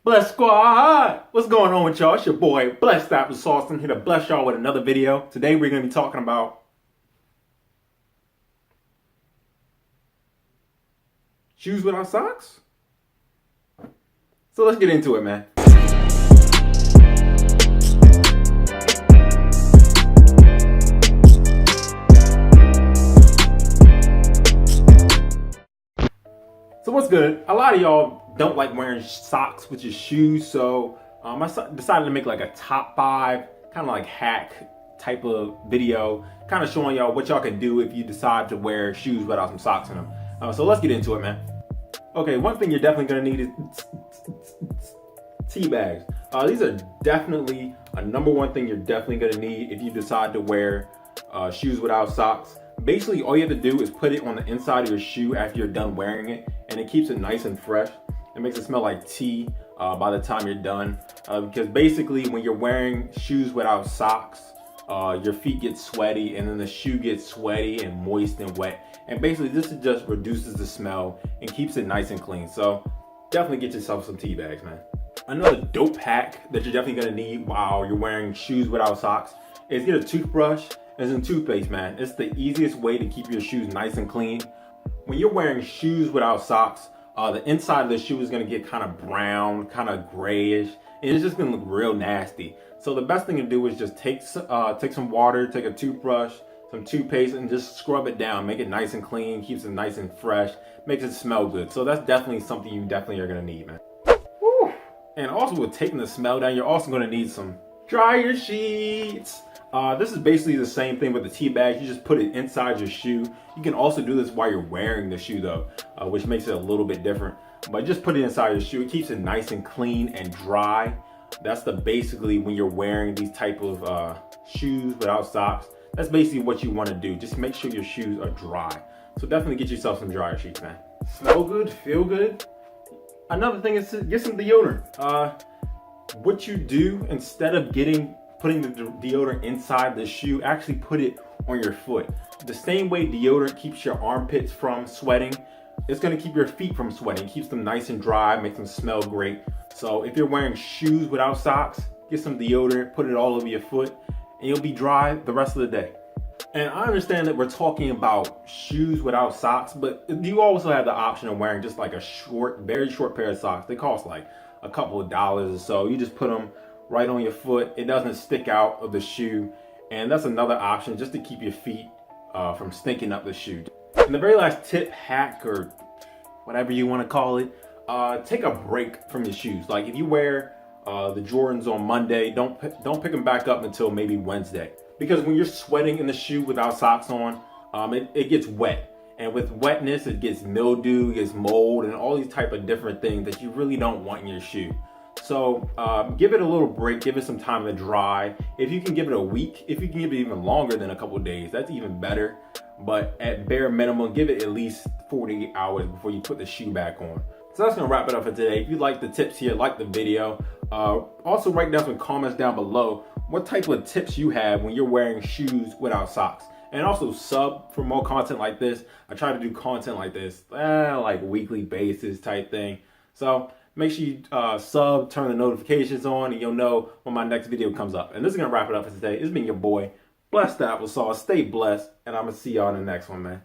Bless Squad! What's going on with y'all? It's your boy, Blessed Applesauce. I'm here to bless y'all with another video. Today we're going to be talking about shoes without socks. So let's get into it, man. So what's good? A lot of y'all don't like wearing socks with your shoes, so I decided to make like a top 5 kind of like hack type of video, kind of showing y'all what y'all can do if you decide to wear shoes without some socks in them. So let's get into it, man. Okay, one thing you're definitely gonna need is tea bags. These are definitely a #1 thing you're definitely gonna need if you decide to wear shoes without socks. Basically, all you have to do is put it on the inside of your shoe after you're done wearing it, and it keeps it nice and fresh. It makes it smell like tea by the time you're done. Because basically, when you're wearing shoes without socks, your feet get sweaty, and then the shoe gets sweaty and moist and wet. And basically, this just reduces the smell and keeps it nice and clean. So definitely get yourself some tea bags, man. Another dope hack that you're definitely gonna need while you're wearing shoes without socks is get a toothbrush and some toothpaste, man. It's the easiest way to keep your shoes nice and clean. When you're wearing shoes without socks, the inside of the shoe is gonna get kind of brown, kind of grayish, and it's just gonna look real nasty. So the best thing to do is just take some water, take a toothbrush, some toothpaste, and just scrub it down. Make it nice and clean, keeps it nice and fresh, makes it smell good. So that's definitely something you definitely are gonna need, man. Woo. And also with taking the smell down, you're also gonna need some dryer sheets. This is basically the same thing with the tea bag. You just put it inside your shoe. You can also do this while you're wearing the shoe though, which makes it a little bit different. But just put it inside your shoe. It keeps it nice and clean and dry. That's basically when you're wearing these type of shoes without socks. That's basically what you want to do. Just make sure your shoes are dry. So definitely get yourself some dryer sheets, man. Smell good, feel good. Another thing is to get some deodorant. What you do instead of putting the deodorant inside the shoe, actually put it on your foot. The same way deodorant keeps your armpits from sweating, it's gonna keep your feet from sweating. Keeps them nice and dry, makes them smell great. So if you're wearing shoes without socks, get some deodorant, put it all over your foot, and you'll be dry the rest of the day. And I understand that we're talking about shoes without socks, but you also have the option of wearing just like a very short pair of socks. They cost like a couple of dollars or so. You just put them right on your foot. It doesn't stick out of the shoe, and that's another option just to keep your feet from stinking up the shoe. And the very last tip, hack, or whatever you want to call it, take a break from your shoes. Like if you wear the Jordans on Monday, don't pick them back up until maybe Wednesday, because when you're sweating in the shoe without socks on, it gets wet. And with wetness, it gets mildew, it gets mold, and all these type of different things that you really don't want in your shoe. So give it a little break, give it some time to dry. If you can give it a week, if you can give it even longer than a couple of days, that's even better. But at bare minimum, give it at least 48 hours before you put the shoe back on. So that's gonna wrap it up for today. If you like the tips here, like the video. Also write down some comments down below what type of tips you have when you're wearing shoes without socks. And also sub for more content like this. I try to do content like this, like weekly basis type thing. So make sure you sub, turn the notifications on, and you'll know when my next video comes up. And this is gonna wrap it up for today. It's been your boy, Blessed Applesauce. Stay blessed, and I'm gonna see y'all in the next one, man.